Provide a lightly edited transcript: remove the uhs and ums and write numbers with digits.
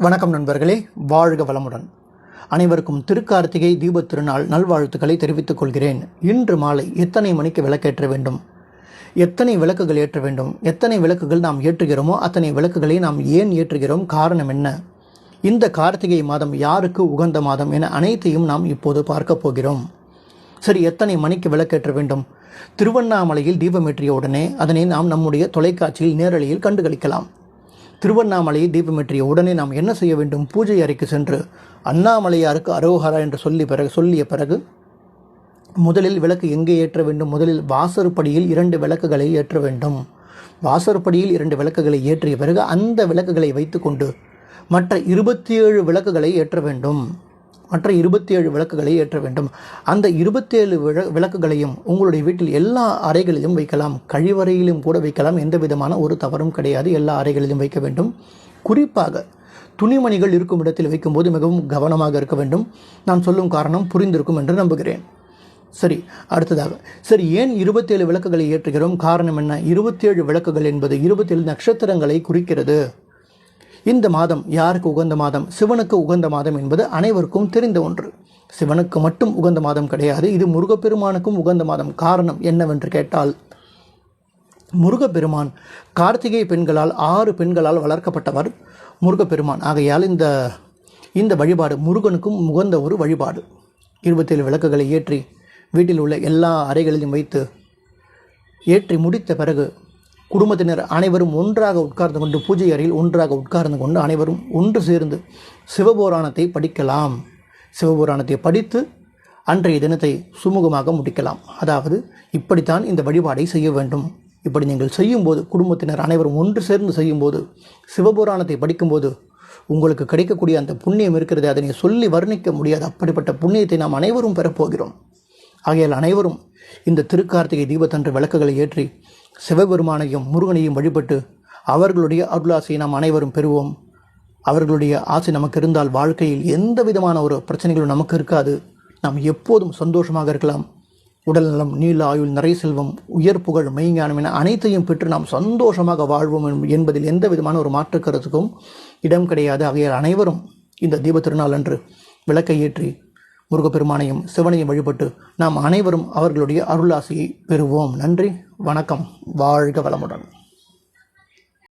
வணக்கம் நண்பர்களே, வாழ்க வளமுடன். அனைவருக்கும் திருக்கார்த்திகை தீபத் திருநாள் நல்வாழ்த்துக்களை தெரிவித்துக் கொள்கிறேன். இன்று மாலை எத்தனை மணிக்கு விளக்கேற்ற வேண்டும், எத்தனை விளக்குகள் ஏற்ற வேண்டும், எத்தனை விளக்குகள் நாம் ஏற்றுகிறோமோ அத்தனை விளக்குகளை நாம் ஏன் ஏற்றுகிறோம், காரணம் என்ன, இந்த கார்த்திகை மாதம் யாருக்கு உகந்த மாதம் என அனைத்தையும் நாம் இப்போது பார்க்க போகிறோம். சரி, எத்தனை மணிக்கு விளக்கேற்ற வேண்டும்? திருவண்ணாமலையில் தீபமேற்றிய உடனே அதனை நாம் நம்முடைய தொலைக்காட்சியில் நேரலையில் கண்டுகளிக்கலாம். திருவண்ணாமலையை தீபமேற்றிய உடனே நாம் என்ன செய்ய வேண்டும்? பூஜை அறைக்கு சென்று அண்ணாமலையாருக்கு அரோஹரா என்று சொல்லிய பிறகு முதலில் விளக்கு எங்கே ஏற்ற வேண்டும்? முதலில் வாசற்படியில் 2 விளக்குகளை ஏற்ற வேண்டும். வாசற்படியில் 2 விளக்குகளை ஏற்றிய பிறகு அந்த விளக்குகளை வைத்துக்கொண்டு மற்ற 27 விளக்குகளை ஏற்ற வேண்டும். அந்த 27 விளக்குகளையும் உங்களுடைய வீட்டில் எல்லா அறைகளிலும் வைக்கலாம். கழிவறையிலும் கூட வைக்கலாம். எந்த விதமான ஒரு தவறும் கிடையாது. எல்லா அறைகளிலும் வைக்க வேண்டும். குறிப்பாக துணிமணிகள் இருக்கும் இடத்தில் வைக்கும்போது மிகவும் கவனமாக இருக்க வேண்டும். நான் சொல்லும் காரணம் புரிந்திருக்கும் என்று நம்புகிறேன். சரி, அடுத்ததாக ஏன் 27 விளக்குகளை ஏற்றுகிறோம்? காரணம் என்ன? 27 விளக்குகள் என்பது 27 நட்சத்திரங்களை குறிக்கிறது. இந்த மாதம் யாருக்கு உகந்த மாதம்? சிவனுக்கு உகந்த மாதம் என்பது அனைவருக்கும் தெரிந்த ஒன்று. சிவனுக்கு மட்டும் உகந்த மாதம் கிடையாது, இது முருகப்பெருமானுக்கும் உகந்த மாதம். காரணம் என்னவென்று கேட்டால், முருகப்பெருமான் கார்த்திகை பெண்களால் 6 பெண்களால் வளர்க்கப்பட்டவர் முருகப்பெருமான். ஆகையால் இந்த வழிபாடு முருகனுக்கும் உகந்த ஒரு வழிபாடு. 27 விளக்குகளை ஏற்றி வீட்டில் உள்ள எல்லா அறைகளிலும் வைத்து ஏற்றி முடித்த பிறகு குடும்பத்தினர் அனைவரும் ஒன்றாக உட்கார்ந்து கொண்டு, பூஜை அறையில் ஒன்றாக உட்கார்ந்து கொண்டு அனைவரும் ஒன்று சேர்ந்து சிவபுராணத்தை படிக்கலாம். சிவபுராணத்தை படித்து அன்றைய தினத்தை சுமூகமாக முடிக்கலாம். அதாவது இப்படித்தான் இந்த வழிபாடை செய்ய வேண்டும். இப்படி நீங்கள் செய்யும்போது, குடும்பத்தினர் அனைவரும் ஒன்று சேர்ந்து செய்யும்போது, சிவபுராணத்தை படிக்கும்போது உங்களுக்கு கிடைக்கக்கூடிய அந்த புண்ணியம் இருக்கிறது, அதனை சொல்லி வர்ணிக்க முடியாது. அப்படிப்பட்ட புண்ணியத்தை நாம் அனைவரும் பெறப்போகிறோம். ஆகையால் அனைவரும் இந்த திருக்கார்த்திகை தீபத்தன்று விளக்குகளை ஏற்றி சிவபெருமானையும் முருகனையும் வழிபட்டு அவர்களுடைய அருளாசையை நாம் அனைவரும் பெறுவோம். அவர்களுடைய ஆசை நமக்கு இருந்தால் வாழ்க்கையில் எந்த விதமான ஒரு பிரச்சனைகளும் நமக்கு இருக்காது. நாம் எப்போதும் சந்தோஷமாக இருக்கலாம். உடல் நலம், நீள ஆயுள், நிறை செல்வம், உயர் புகழ், மெய்ஞானம் என அனைத்தையும் பெற்று நாம் சந்தோஷமாக வாழ்வோம் என்பதில் எந்த விதமான ஒரு மாற்று கருத்துக்கும் இடம் கிடையாது. ஆகையால் அனைவரும் இந்த தீப திருநாள் அன்று விளக்கை ஏற்றி முருகப்பெருமானையும் சிவனையும் வழிபட்டு நாம் அனைவரும் அவர்களுடைய அருளாசியை பெறுவோம். நன்றி, வணக்கம், வாழ்க வளமுடன்.